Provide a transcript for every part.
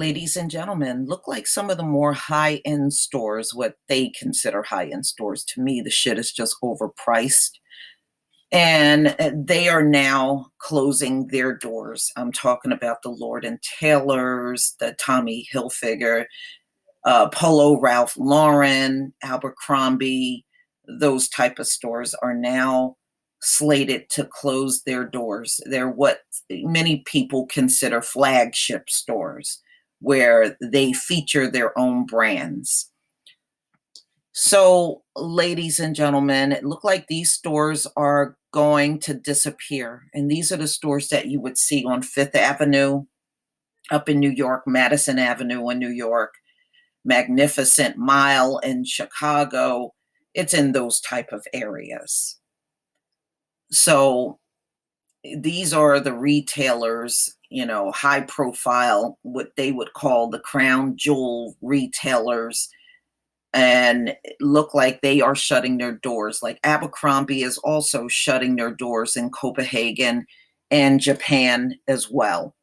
Ladies and gentlemen, look like some of the more high-end stores, what they consider high-end stores. To me, the shit is just overpriced. And they are now closing their doors. I'm talking about the Lord and Taylor's, the Tommy Hilfiger, Polo Ralph Lauren, Abercrombie. Those type of stores are now slated to close their doors. They're what many people consider flagship stores, where they feature their own brands. So, ladies and gentlemen, it looked like these stores are going to disappear. And these are the stores that you would see on Fifth Avenue up in New York, Madison Avenue in New York, Magnificent Mile in Chicago. It's in those type of areas. So these are the retailers, high profile, what they would call the crown jewel retailers, and look like they are shutting their doors. Like Abercrombie is also shutting their doors in Copenhagen and Japan as well.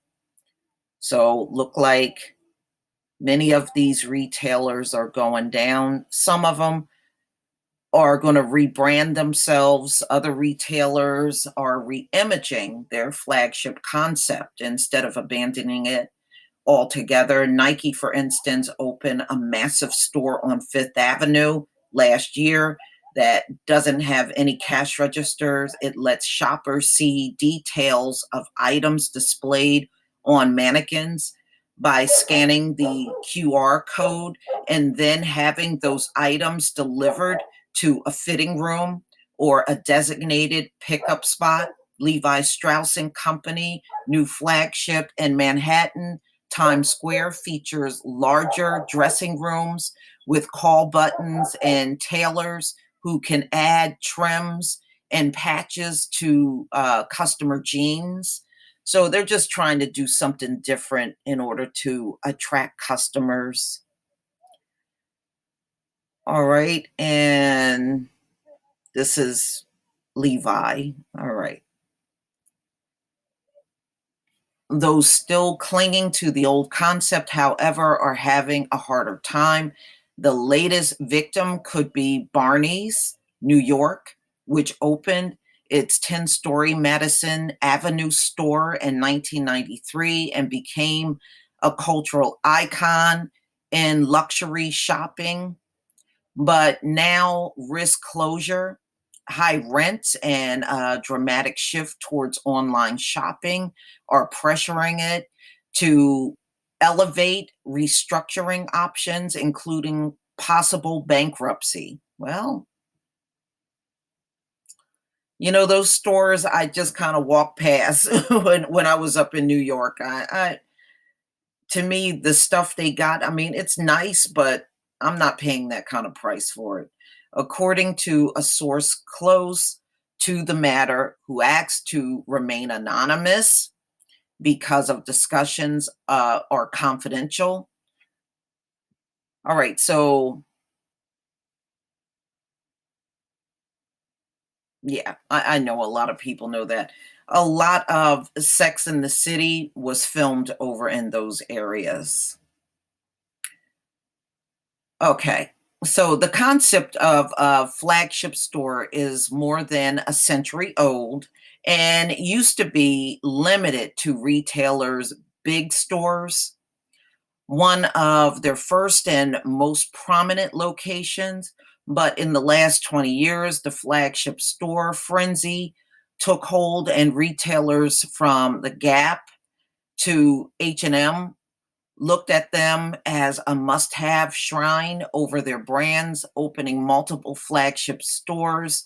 So look like many of these retailers are going down. Some of them are going to rebrand themselves. Other retailers are re-imaging their flagship concept instead of abandoning it altogether. Nike, for instance, opened a massive store on Fifth Avenue last year that doesn't have any cash registers. It lets shoppers see details of items displayed on mannequins by scanning the QR code and then having those items delivered to a fitting room or a designated pickup spot. Levi Strauss and Company, new flagship in Manhattan, Times Square, features larger dressing rooms with call buttons and tailors who can add trims and patches to customer jeans. So they're just trying to do something different in order to attract customers. All right. And this is Levi. All right. Those still clinging to the old concept, however, are having a harder time. The latest victim could be Barney's, New York, which opened its 10-story Madison Avenue store in 1993 and became a cultural icon in luxury shopping, but now risk closure. High rents and a dramatic shift towards online shopping are pressuring it to elevate restructuring options, including possible bankruptcy. Well, those stores I just kind of walked past when I was up in New York. To me, the stuff they got, I mean, it's nice, but I'm not paying that kind of price for it. According to a source close to the matter who asked to remain anonymous because of discussions are confidential. All right, so yeah, I know a lot of people know that. A lot of Sex in the City was filmed over in those areas. Okay. So the concept of a flagship store is more than a century old and used to be limited to retailers' big stores. One of their first and most prominent locations, but in the last 20 years, the flagship store frenzy took hold, and retailers from the Gap to H&M looked at them as a must-have shrine over their brands, opening multiple flagship stores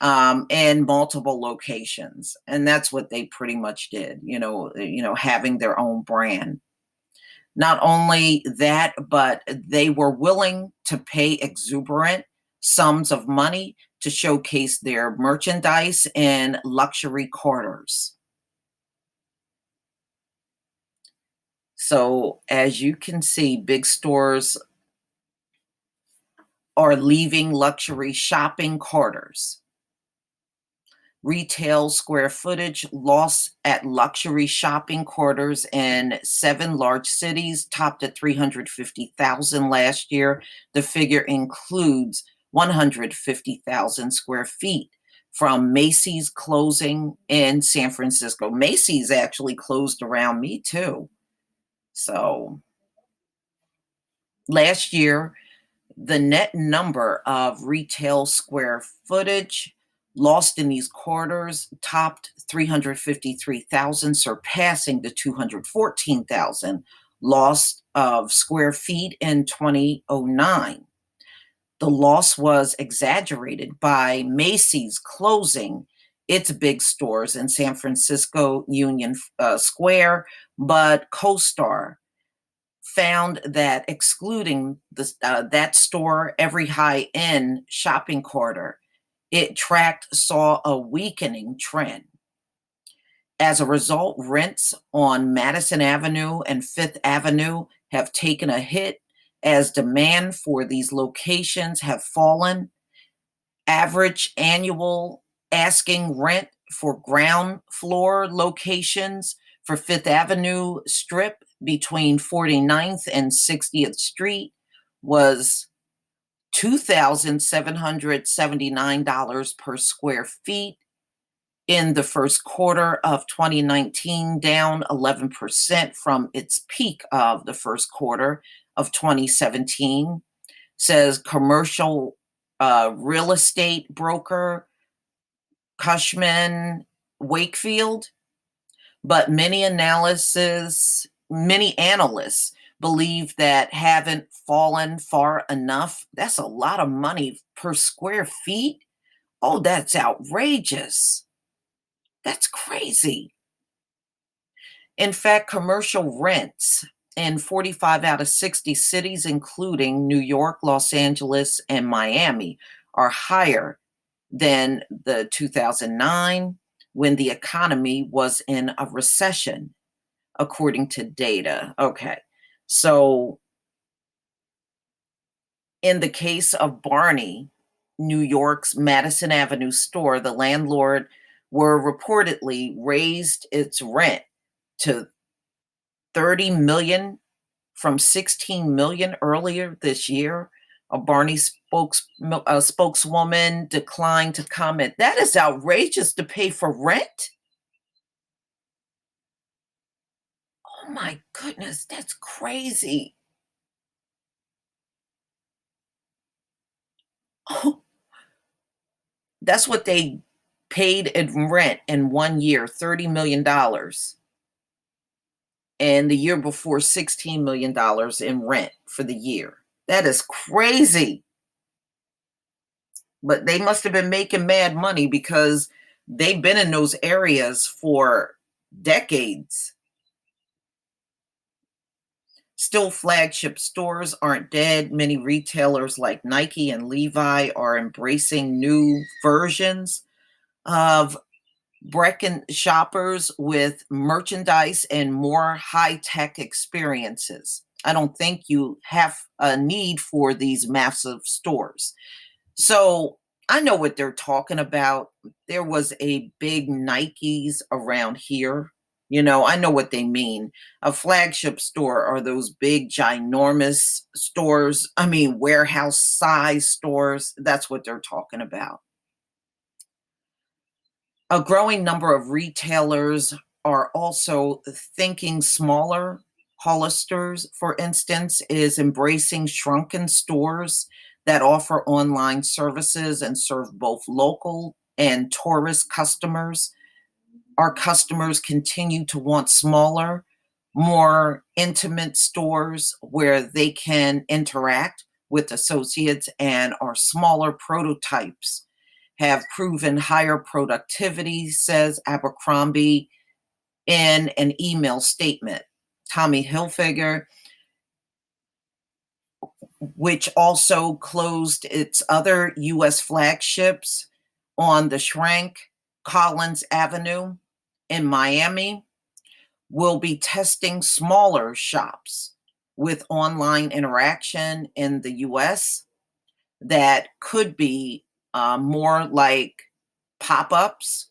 in multiple locations. And that's what they pretty much did, having their own brand. Not only that, but they were willing to pay exuberant sums of money to showcase their merchandise in luxury quarters. So, as you can see, big stores are leaving luxury shopping quarters. Retail square footage loss at luxury shopping quarters in 7 large cities topped at 350,000 last year. The figure includes 150,000 square feet from Macy's closing in San Francisco. Macy's actually closed around me too. So last year, the net number of retail square footage lost in these quarters topped 353,000, surpassing the 214,000 lost of square feet in 2009. The loss was exaggerated by Macy's closing its big stores in San Francisco Union Square, but CoStar found that excluding that store, every high-end shopping quarter it tracked saw a weakening trend. As a result, rents on Madison Avenue and Fifth Avenue have taken a hit as demand for these locations have fallen. Average annual asking rent for ground floor locations for Fifth Avenue Strip between 49th and 60th Street was $2,779 per square feet in the first quarter of 2019, down 11% from its peak of the first quarter of 2017, says commercial real estate broker Cushman Wakefield. But many analysts believe that haven't fallen far enough. That's a lot of money per square feet. Oh, that's outrageous. That's crazy. In fact, commercial rents in 45 out of 60 cities, including New York, Los Angeles, and Miami, are higher than the 2009 when the economy was in a recession, according to data. Okay. So in the case of Barney, New York's Madison Avenue store, the landlord were reportedly raised its rent to 30 million from 16 million earlier this year. A Barney spokeswoman declined to comment. That is outrageous to pay for rent. Oh my goodness, that's crazy. Oh, that's what they paid in rent in 1 year, $30 million. And the year before, $16 million in rent for the year. That is crazy. But they must have been making mad money because they've been in those areas for decades. Still, flagship stores aren't dead. Many retailers like Nike and Levi are embracing new versions of Brecken shoppers with merchandise and more high-tech experiences. I don't think you have a need for these massive stores. So I know what they're talking about. There was a big Nikes around here. I know what they mean. A flagship store are those big, ginormous stores. I mean, warehouse size stores. That's what they're talking about. A growing number of retailers are also thinking smaller. Hollister's, for instance, is embracing shrunken stores that offer online services and serve both local and tourist customers. Our customers continue to want smaller, more intimate stores where they can interact with associates, and our smaller prototypes have proven higher productivity, says Abercrombie in an email statement. Tommy Hilfiger, which also closed its other U.S. flagships on the Schrank Collins Avenue in Miami, will be testing smaller shops with online interaction in the U.S. that could be more like pop-ups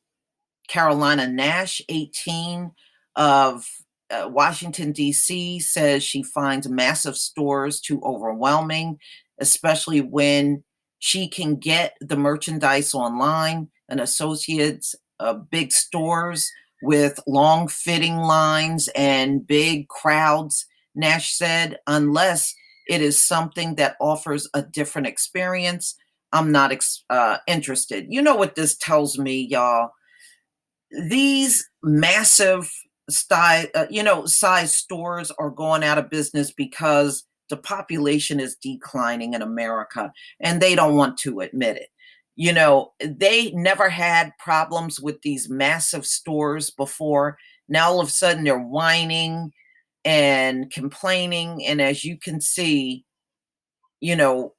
Carolina Nash, 18, of Washington, D.C., says she finds massive stores too overwhelming, especially when she can get the merchandise online. And associates big stores with long fitting lines and big crowds. Nash said, unless it is something that offers a different experience, I'm not interested. You know what this tells me, y'all? These massive size stores are going out of business because the population is declining in America and they don't want to admit it. They never had problems with these massive stores before. Now all of a sudden they're whining and complaining. And as you can see, you know,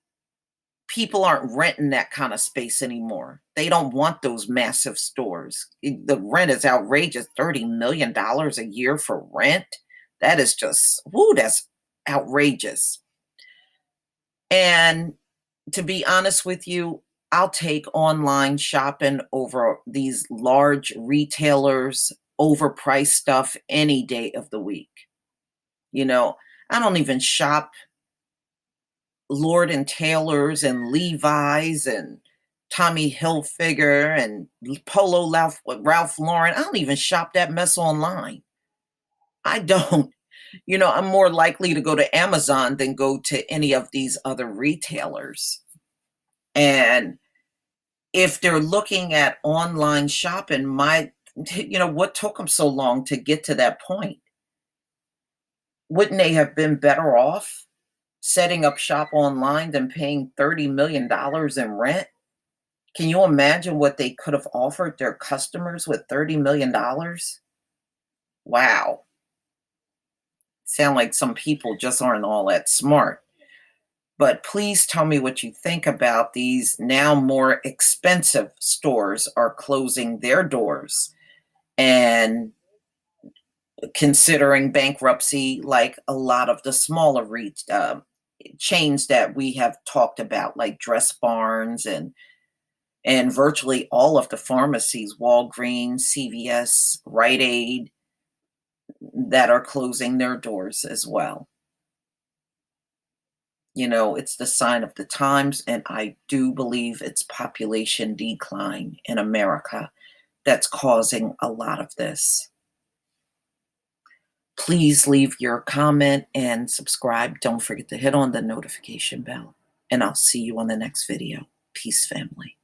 people aren't renting that kind of space anymore. They don't want those massive stores. The rent is outrageous. $30 million a year for rent. That is just, whoo, that's outrageous. And to be honest with you, I'll take online shopping over these large retailers, overpriced stuff any day of the week. You know, I don't even shop Lord and Taylor's and Levi's and Tommy Hilfiger and Polo Ralph Lauren. I don't even shop that mess online. I don't. I'm more likely to go to Amazon than go to any of these other retailers. And if they're looking at online shopping, what took them so long to get to that point? Wouldn't they have been better off setting up shop online than paying $30 million in rent? Can you imagine what they could have offered their customers with $30 million? Wow. Sound like some people just aren't all that smart. But please tell me what you think about these now more expensive stores are closing their doors and considering bankruptcy, like a lot of the smaller chains that we have talked about, like Dress Barns and virtually all of the pharmacies, Walgreens, CVS, Rite Aid, that are closing their doors as well. It's the sign of the times, and I do believe it's population decline in America that's causing a lot of this. Please leave your comment and subscribe. Don't forget to hit on the notification bell, and I'll see you on the next video. Peace, family.